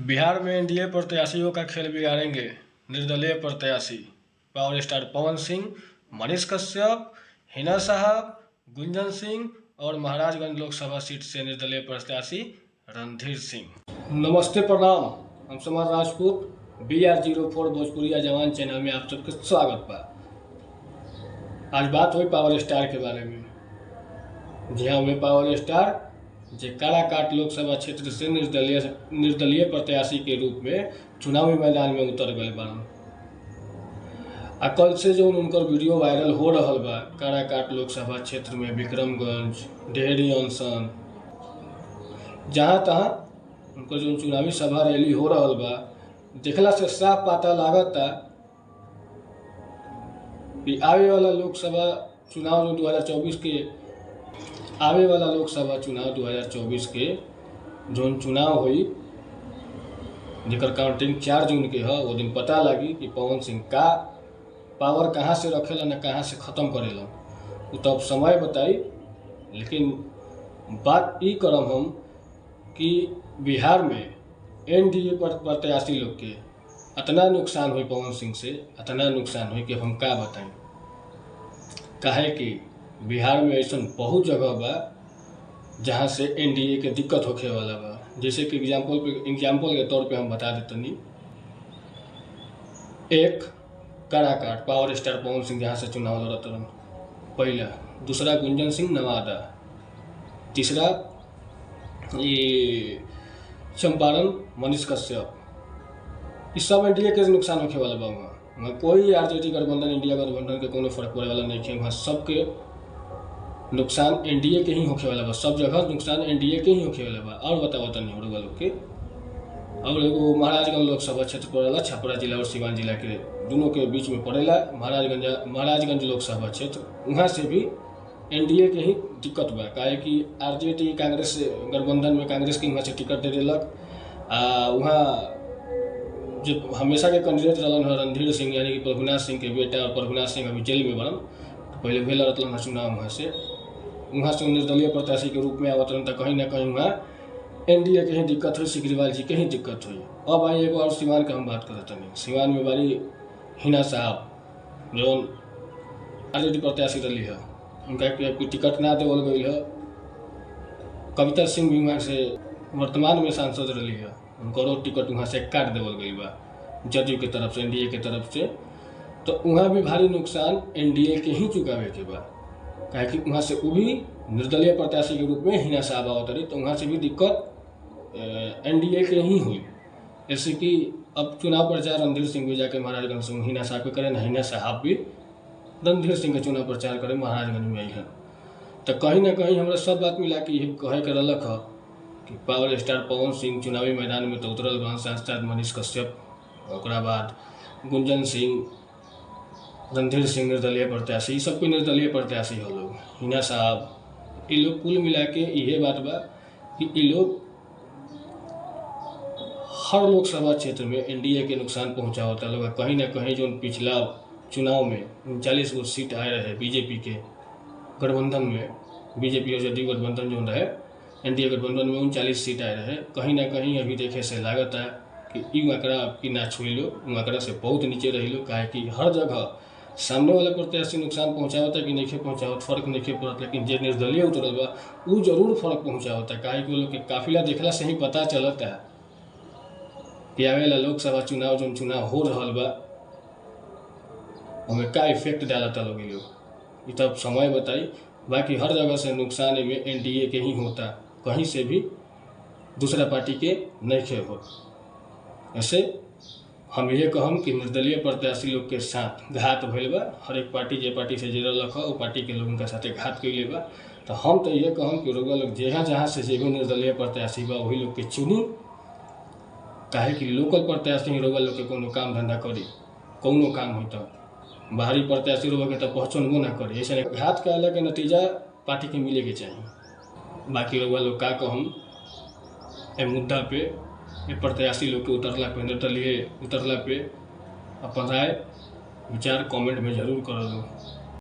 बिहार में एनडीए प्रत्याशियों का खेल बिगाड़ेंगे निर्दलीय प्रत्याशी। पावर स्टार पवन सिंह, मनीष कश्यप, हिना साहब, गुंजन सिंह और महाराजगंज लोकसभा सीट से निर्दलीय प्रत्याशी रणधीर सिंह। नमस्ते, प्रणाम। हम समर राजपूत BR04 भोजपुरिया जवान चैनल में आप सबके स्वागत बा। आज बात हुई पावर स्टार के बारे में। जी हाँ, वे पावर स्टार जे काराकाट लोकसभा क्षेत्र से निर्दलीय प्रत्याशी के रूप में चुनावी मैदान में उतर गए बारन। आ कल से जो उनकर वीडियो वायरल हो रहा बा काराकाट लोकसभा क्षेत्र में विक्रमगंज, डेहरी अनसन, जहाँ तहाँ उनकर जो चुनावी सभा रैली हो रहा बा, देखला से साफ पता लागता कि आवे वाला लोकसभा चुनाव जो 2024 के आवे वाला लोकसभा चुनाव 2024 के जोन चुनाव हुई जेकर काउंटिंग 4 जून के है, वो दिन पता लगी कि पवन सिंह का पावर कहाँ से रखेला न कहाँ से ख़त्म करेला। वो तो अब समय बताई, लेकिन बात ई करम हम कि बिहार में एनडीए प्रत्याशी लोग के इतना नुकसान हुई पवन सिंह से, इतना नुकसान हुई कि हम का बताएं। काहे कि बिहार में ऐसा बहुत जगह बा जहाँ से एनडीए के दिक्कत होखे वाला बा। जैसे कि एग्जाम्पल के तौर पे हम बता देतनी। एक काराकाट पावर स्टार पवन सिंह जहाँ से चुनाव लड़त रहन, पहला। दूसरा गुंजन सिंह नवादा। तीसरा ये चंपारण मनीष कश्यप। इस सब एनडीए के नुकसान होखे वाला बा। वहाँ कोई आरजेडी गठबंधन इंडिया गठबंधन के कोनो फर्क पड़े वाला नहीं है। वहाँ सबके नुकसान एनडीए के ही होखे वाला बा। सब जगह नुकसान एनडीए के ही होखे वाला बा। और बताओ तनी हो लोग के। और एगो महाराजगंज लोकसभा क्षेत्र पड़ेला, छपरा जिला और सिवान जिला के दोनों के बीच में पड़ेला महाराजगंज लोकसभा क्षेत्र। वहाँ से भी एनडीए के ही दिक्कत बा। काहे कि आरजेडी कांग्रेस गठबंधन में कांग्रेस के वहाँ से टिकट दे दिलक। वहाँ जो हमेशा के कैंडिडेट रहलन रणधीर सिंह यानी कि प्रभुनाथ सिंह के बेटा, और प्रभुनाथ सिंह अभी जेल में बनन। पहले भेल रहलन चुनाव वहाँ से निर्दलीय प्रत्याशी के रूप में आवत रहन। तो कहीं ना कहीं वहाँ एनडीए के ही दिक्कत हुई, सिग्रीवाल जी के ही दिक्कत हुई। अब आई एगो और सिवान का हम बात करत नहीं। सिवान में बारी हिना साहब जो आरजेडी प्रत्याशी रही है, उनका टिकट ना देवल गई है। कविता सिंह भी वहाँ से वर्तमान में सांसद रही है, उनको टिकट वहाँ से काट देवल गई बा जदयू के तरफ से, एनडीए के तरफ से। तो वहाँ भी भारी नुकसान एनडीए के ही चुकावे के बा। काहे कि वहाँ से वो भी निर्दलीय प्रत्याशी के रूप में हिना साहब आवत रही, तो वहाँ से भी दिक्कत एनडीए के ही हुई। जैसे कि अब चुनाव प्रचार रणधीर सिंह भी जाके महाराजगंज से हिना साहब के करें, हिना साहब भी रणधीर सिंह के चुनाव प्रचार करें महाराजगंज में आई है। तो कहीं ना कहीं हमारा सब बात मिला कि यही कहे के रलक है कि पावर स्टार पवन सिंह चुनावी मैदान में तो उतरल बन, सांसद मनीष कश्यप, ओकरा बाद गुंजन सिंह, रणधीर सिंह निर्दलीय प्रत्याशी, सबके निर्दलीय प्रत्याशी हो लोग, हिना साहब। ये लोग कुल मिला के ये बात बा कि ये लोग हर लोकसभा क्षेत्र में एनडीए के नुकसान पहुँचावता लोग। कहीं ना कहीं जो पिछला चुनाव में 39 गो सीट आए रहे बीजेपी के गठबंधन में, बीजेपी और जदयू गठबंधन जो रहे, एनडीए गठबंधन में 39 सीट आए रहे। कहीं ना कहीं अभी देखे से लागत है कि ई आंकड़ा की ना छुई लो, आंकड़ा से बहुत नीचे रही लो। काहे कि हर जगह सामने वाला प्रत्याशी नुकसान पहुँचावता कि नहीं पहुँचावत फर्क नहीं पड़त, लेकिन जो निर्दलीय उतरल बा वो जरूर फर्क पहुँचावता। काहे कि वो लोग के काफिला देखला से ही पता चलता है कि आवे वाला लोकसभा चुनाव जो चुनाव हो रहा बा हमें का इफेक्ट डालता लोग। ये तब समय बताई। बाकी हर जगह से नुकसान में एनडीए के ही होता, कहीं से भी दूसरा पार्टी के नहीं हो। ऐसे हम ये कहम कि निर्दलीय प्रत्याशी लोग के साथ घात भइल बा। हर एक पार्टी जे पार्टी से जुड़ल रख वो पार्टी के लोगों के साथ घात कैले बा। तो हम तो ये कहम कि रउआ लोग जहाँ से जे भी निर्दलीय प्रत्याशी बा वही लोग के चुनी। काहे कि लोकल प्रत्याशी रउआ लोग के कोनो काम धंधा करी, कोनो काम हो तो बाहरी प्रत्याशी रउआ के तो पहचानबो ना करी। ऐसे घात कैला के नतीजा पार्टी के मिले के चाहिए। बाकी रउआ लोग का कहम ए मुद्दा पे, ये प्रत्याशी लोग के उतरला पे, निर्दलीय उतरला पे अपन राय विचार कमेंट में जरूर कर दो।